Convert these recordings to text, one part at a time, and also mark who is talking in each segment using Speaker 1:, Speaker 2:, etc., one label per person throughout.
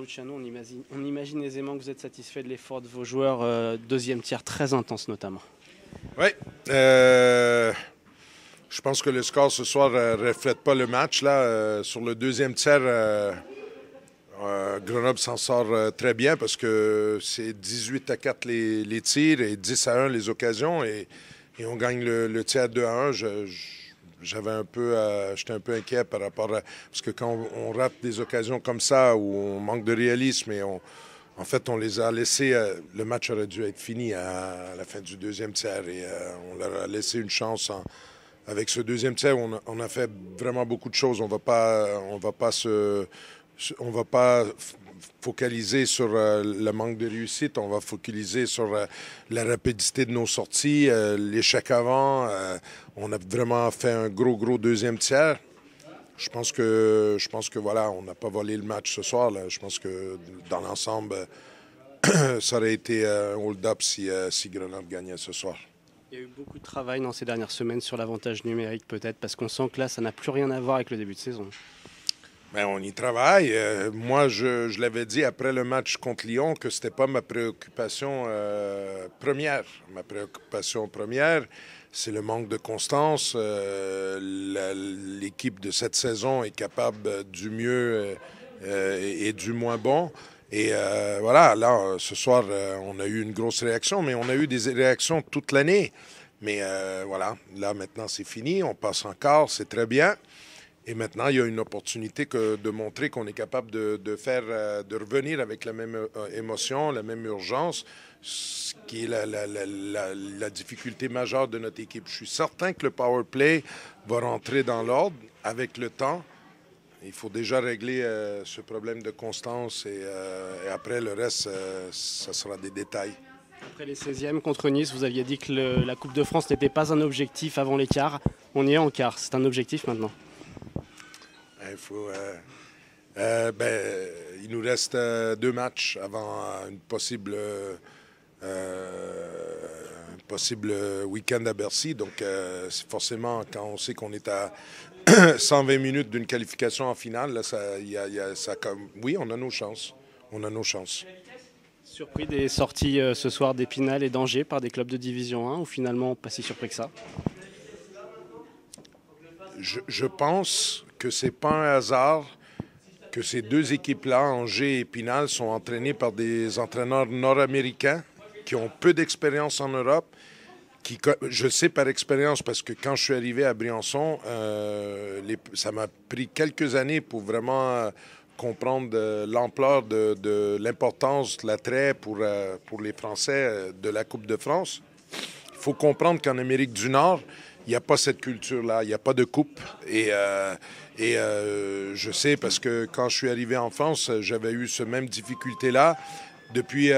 Speaker 1: Luciano, on imagine aisément que vous êtes satisfait de l'effort de vos joueurs, deuxième tiers très intense notamment.
Speaker 2: Oui. Je pense que le score ce soir ne reflète pas le match. Là. Sur le deuxième tiers, Grenoble s'en sort très bien parce que c'est 18-4 les tirs et 10-1 les occasions. Et on gagne le tiers 2-1. J'étais un peu inquiet par rapport à... Parce que quand on rate des occasions comme ça, où on manque de réalisme et en fait, on les a laissés... le match aurait dû être fini à la fin du deuxième tiers et on leur a laissé une chance avec ce deuxième tiers. On a fait vraiment beaucoup de choses. On va pas focaliser sur le manque de réussite. On va focaliser sur la rapidité de nos sorties, l'échec avant. On a vraiment fait un gros deuxième tiers. Je pense que voilà, on n'a pas volé le match ce soir. Là. Je pense que dans l'ensemble, ça aurait été un hold-up si Grenoble gagnait ce soir.
Speaker 1: Il y a eu beaucoup de travail dans ces dernières semaines sur l'avantage numérique peut-être, parce qu'on sent que là, ça n'a plus rien à voir avec le début de saison.
Speaker 2: Bien, on y travaille. Moi, je l'avais dit après le match contre Lyon que ce n'était pas ma préoccupation première. Ma préoccupation première, c'est le manque de constance. L'équipe de cette saison est capable du mieux et du moins bon. Et voilà, là, ce soir, on a eu une grosse réaction, mais on a eu des réactions toute l'année. Mais voilà, là, maintenant, c'est fini. On passe en quart, c'est très bien. Et maintenant, il y a une opportunité de montrer qu'on est capable de revenir avec la même émotion, la même urgence, ce qui est la difficulté majeure de notre équipe. Je suis certain que le power play va rentrer dans l'ordre avec le temps. Il faut déjà régler ce problème de constance et après, le reste, ça sera des détails.
Speaker 1: Après les 16e contre Nice, vous aviez dit que la Coupe de France n'était pas un objectif avant les quarts. On y est en quart, c'est un objectif maintenant.
Speaker 2: Il nous reste 2 matchs avant un possible week-end à Bercy. Donc, forcément, quand on sait qu'on est à 120 minutes d'une qualification en finale, là, oui, on a nos chances. On a nos chances.
Speaker 1: Surpris des sorties ce soir d'Épinal et d'Angers par des clubs de Division 1 ou finalement pas si surpris que ça?
Speaker 2: Je pense que c'est pas un hasard que ces deux équipes-là, Angers et Épinal, sont entraînées par des entraîneurs nord-américains qui ont peu d'expérience en Europe. Je sais par expérience parce que quand je suis arrivé à Briançon, ça m'a pris quelques années pour vraiment comprendre l'ampleur de l'importance, de l'attrait pour les Français de la Coupe de France. Il faut comprendre qu'en Amérique du Nord, il n'y a pas cette culture-là, il n'y a pas de coupe. Et je sais parce que quand je suis arrivé en France, j'avais eu ce même difficulté-là. Depuis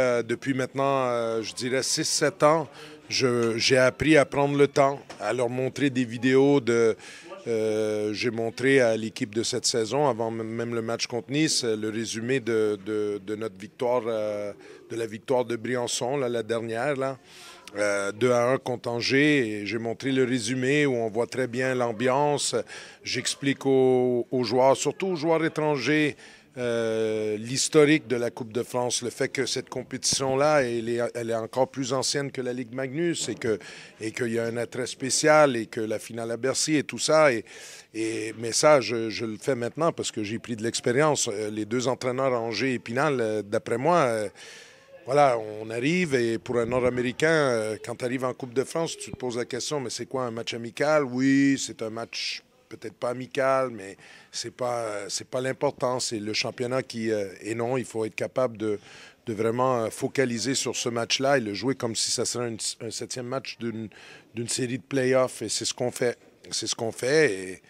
Speaker 2: maintenant, je dirais 6-7 ans, j'ai appris à prendre le temps, à leur montrer des vidéos j'ai montré à l'équipe de cette saison, avant même le match contre Nice, le résumé de notre victoire, de la victoire de Briançon, là, la dernière, là. 2-1 contre Angers, et j'ai montré le résumé où on voit très bien l'ambiance. J'explique aux joueurs, surtout aux joueurs étrangers, l'historique de la Coupe de France, le fait que cette compétition-là, elle est encore plus ancienne que la Ligue Magnus et qu'il y a un attrait spécial et que la finale à Bercy et tout ça. Mais ça, je le fais maintenant parce que j'ai pris de l'expérience. Les deux entraîneurs Angers et Épinal, d'après moi, voilà, on arrive et pour un Nord-Américain, quand tu arrives en Coupe de France, tu te poses la question, mais c'est quoi un match amical? Oui, c'est un match peut-être pas amical, mais c'est pas l'important, c'est le championnat qui... et non, il faut être capable de vraiment focaliser sur ce match-là et le jouer comme si ça serait un 7e match d'une série de play-offs et c'est ce qu'on fait. C'est ce qu'on fait et